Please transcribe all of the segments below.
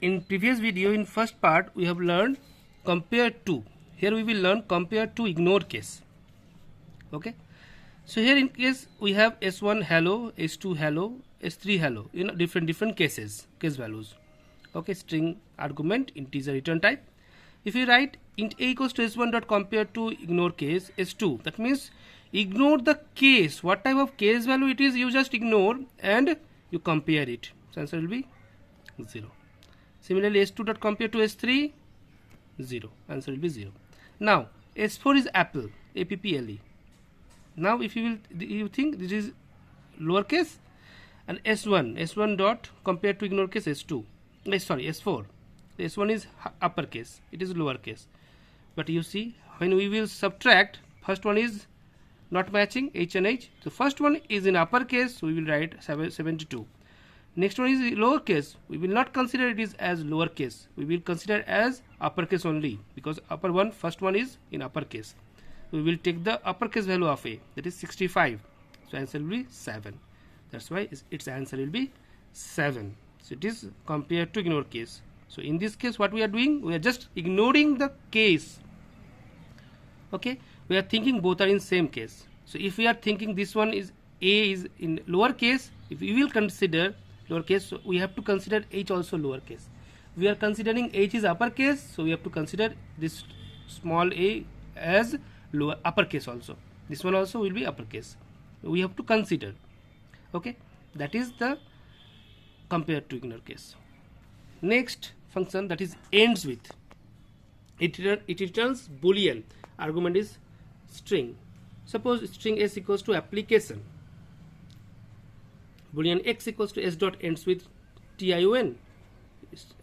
in previous video, in first part, we have learned compare to. Here we will learn compare to ignore case. Okay. So here in case we have S1 hello, S2 hello, S3 hello, different cases, case values. Okay, string argument, integer return type. If you write int a equals to S1 dot compare to ignore case S2, that means ignore the case. What type of case value it is, you just ignore and you compare it. So answer will be 0. Similarly, S2 dot compare to S3, 0. Answer will be 0. Now S4 is apple, apple. Now if you think this is lowercase, and S1 dot compare to ignore case S2. Sorry, S4. S1 is uppercase, it is lowercase. But you see, when we will subtract, first one is not matching H and H. So first one is in uppercase, so we will write 72. Next one is lowercase. We will not consider it is as lowercase. We will consider as uppercase only, because first one is in uppercase. We will take the uppercase value of A, that is 65. So answer will be 7. That's why its answer will be 7. So it is compared to ignore case. So in this case, what we are doing, we are just ignoring the case. Okay, we are thinking both are in same case. So if we are thinking this one is A is in lower case, if we will consider lower case, so we have to consider H also lower case. We are considering H is uppercase, so we have to consider this small a as lower uppercase also. This one also will be uppercase. We have to consider. Okay, that is the compared to ignore case. Next function, that is ends with. It returns boolean. Argument is string. Suppose string s equals to application. Boolean x equals to s dot ends with tion.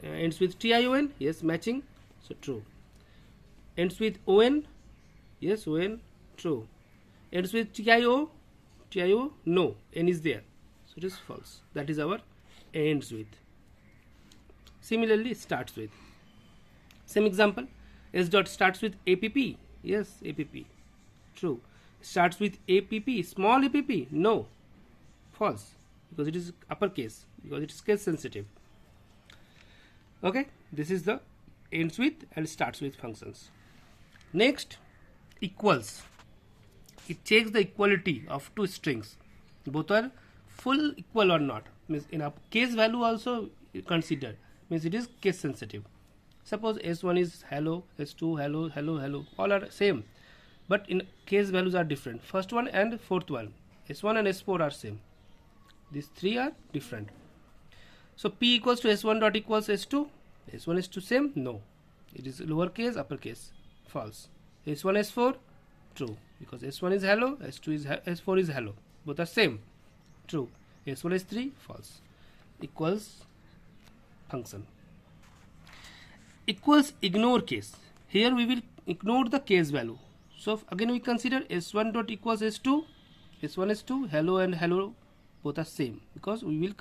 Ends with tion. Yes, matching. So true. Ends with on. Yes, on. True. Ends with tio. Tio. No. N is there. So it is false. That is our ends with. Similarly, starts with. Same example. S dot starts with app. Yes, app. True. Starts with app. Small app. No. False. Because it is uppercase. Because it is case sensitive. Okay. This is the ends with and starts with functions. Next, equals. It checks the equality of two strings. Both are full equal or not. Means in a case value also considered. Means it is case sensitive. Suppose S1 is hello, S2 hello, hello, hello. All are same. But in case values are different. First one and fourth one. S1 and S4 are same. These three are different. So P equals to S1 dot equals S2. S1 S2 same? No. It is lowercase, uppercase. False. S1 S4? True. Because S1 is hello, S2 is S4 is hello. Both are same. True. S1 S3? False. Equals function. Equals ignore case. Here we will ignore the case value. So again we consider S1 dot equals S2. S1 S2 hello and hello both are same, because we will not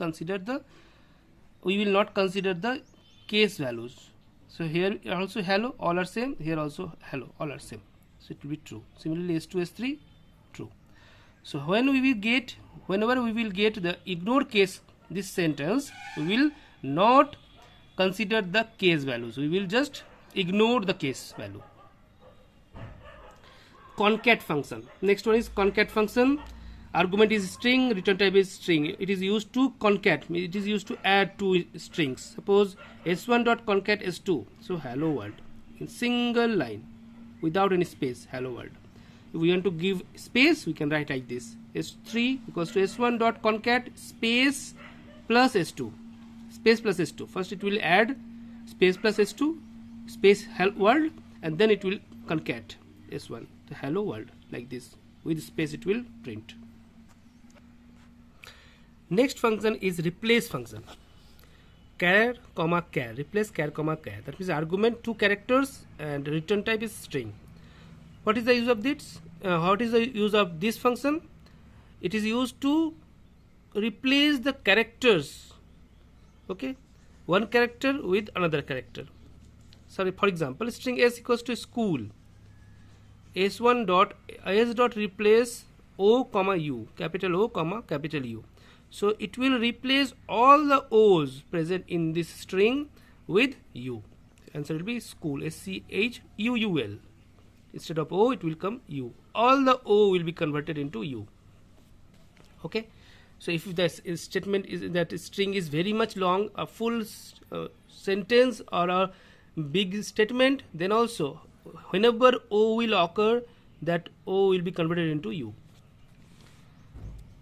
consider the case values. So here also hello, all are same. Here also hello, all are same. So it will be true. Similarly S2 S3 true. So whenever we will get the ignore case, this sentence, we will not consider the case values. We will just ignore the case value. Concat function. Next one is concat function. Argument is string, return type is string. It is used to concat. It is used to add two strings. Suppose S1 dot concat S2. So hello world in single line without any space. Hello world. If we want to give space, we can write like this: S3 equals to S1 dot concat space plus S2. Space plus S2. First it will add space plus S2 space hello world, and then it will concat S1 the hello world like this. With space it will print. Next function is replace function. Char, comma, char. Replace char, comma, char. That means argument 2 characters and return type is string. What is the use of this? What is the use of this function? It is used to replace the characters. Okay, one character with another character. Sorry, for example, string s equals to school. S1 dot s dot replace O comma U, capital O comma capital U. So it will replace all the O's present in this string with U. Answer will be school, SCHUUL. Instead of O, it will come U. All the O will be converted into U. Okay. So if the statement is that string is very much long, a full sentence or a big statement, then also whenever O will occur, that O will be converted into U.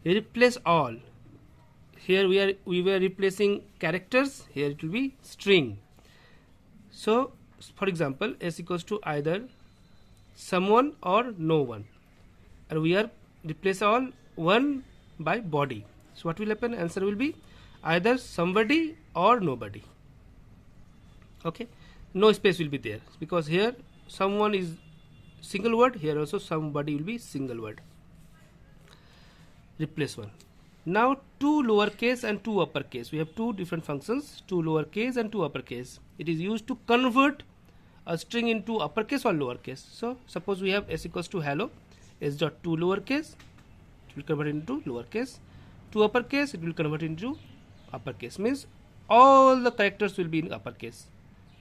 Replace all. Here we were replacing characters. Here it will be string. So for example, S equals to either someone or no one, and we are replace all one by body. So what will happen? Answer will be either somebody or nobody. Okay, no space will be there because here someone is single word, here also somebody will be single word. Replace one. Now two lowercase and two uppercase. We have two different functions, two lowercase and two uppercase. It is used to convert a string into uppercase or lowercase. So suppose we have S equals to hello, S dot two lowercase, it will convert into lowercase. Two uppercase, it will convert into uppercase. Means all the characters will be in uppercase.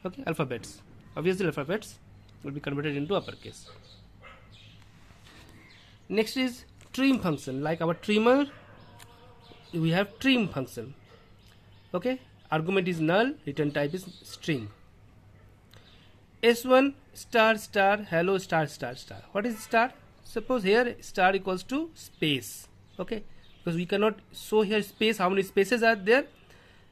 Okay, alphabets. Obviously alphabets will be converted into uppercase. Next is trim function. Like our trimmer, we have trim function. Okay, argument is null, return type is string. S1 star star hello star star star. What is star? Suppose here star equals to space. Okay, because we cannot show here space, how many spaces are there.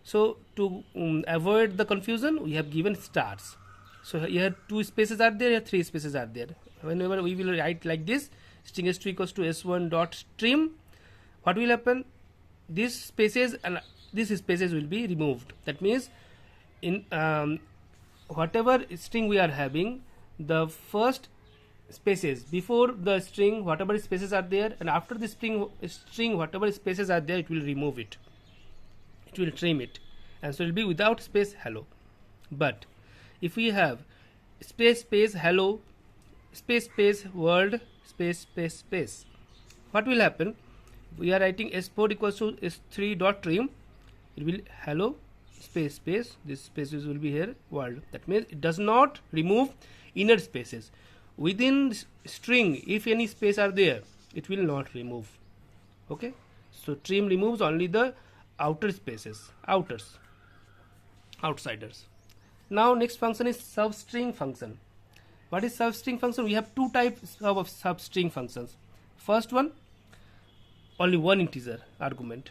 So to avoid the confusion, we have given stars. So here two spaces are there, here three spaces are there. Whenever we will write like this, string s2 equals to s1 dot trim, what will happen? These spaces and these spaces will be removed. That means in whatever string we are having, the first spaces before the string, whatever spaces are there, and after the string whatever spaces are there, it will remove it. It will trim it, and so it will be without space hello. But if we have space space hello space space world space space space, what will happen? We are writing s4 equals to s3 dot trim, it will hello space space, this spaces will be here world. That means it does not remove inner spaces. Within string, if any space are there, it will not remove. Okay, so trim removes only the outer spaces, outsiders. Now next function is substring function. What is substring function? We have two types of substring functions. First one, only one integer argument.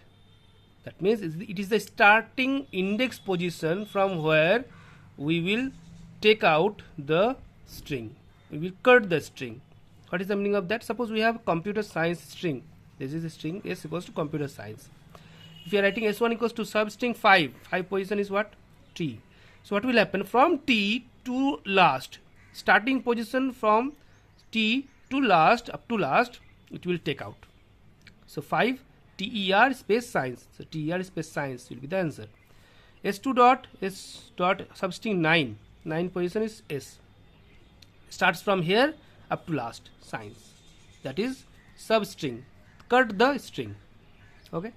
That means it is the starting index position from where we will take out the string. We will cut the string. What is the meaning of that? Suppose we have computer science string. This is a string S equals to computer science. If you are writing S1 equals to substring 5 position is what? T. So what will happen? From T to last, starting position from T to last up to last, it will take out. So 5 TER space science. So TER space science will be the answer. S2 dot S dot substring 9 position is S. Starts from here up to last, science. That is substring. Cut the string. Okay.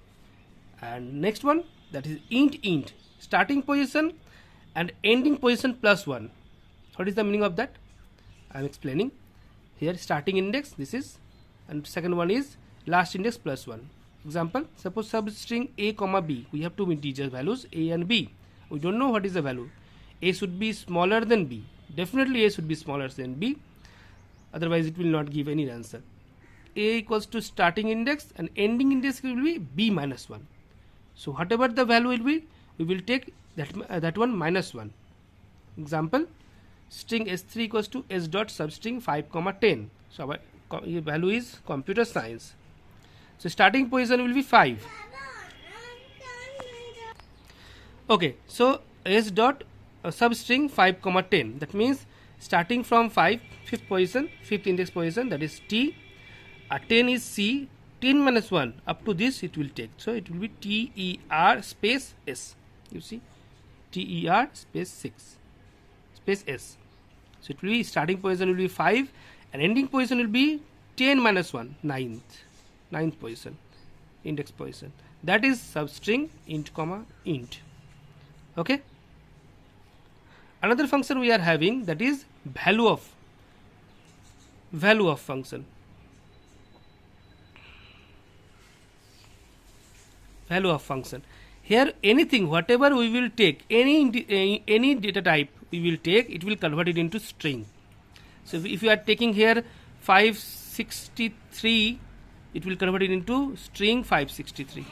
And next one, that is int, starting position and ending position plus 1. What is the meaning of that? I am explaining. Here starting index, this is, and second one is last index plus 1. Example, suppose substring a comma b. We have two integer values a and b. We don't know what is the value. A should be smaller than b. Definitely A should be smaller than B, otherwise it will not give any answer. A equals to starting index and ending index will be B minus 1. So whatever the value will be, we will take that one minus 1. Example, string S3 equals to S dot substring 5 comma 10. So our value is computer science. So starting position will be 5. Okay, so S dot substring 5 comma 10, that means starting from 5, fifth index position, that is T, 10 is C, 10 minus 1 up to this it will take, so it will be TER space S. You see, TER space 6 space S. So it will be starting position will be 5 and ending position will be 10 minus 1, ninth position, index position. That is substring int comma int. Okay. another function we are having, that is value of function. Value of function. Here anything, whatever we will take, any data type we will take, it will convert it into string. So if you are taking here 563, it will convert it into string 563.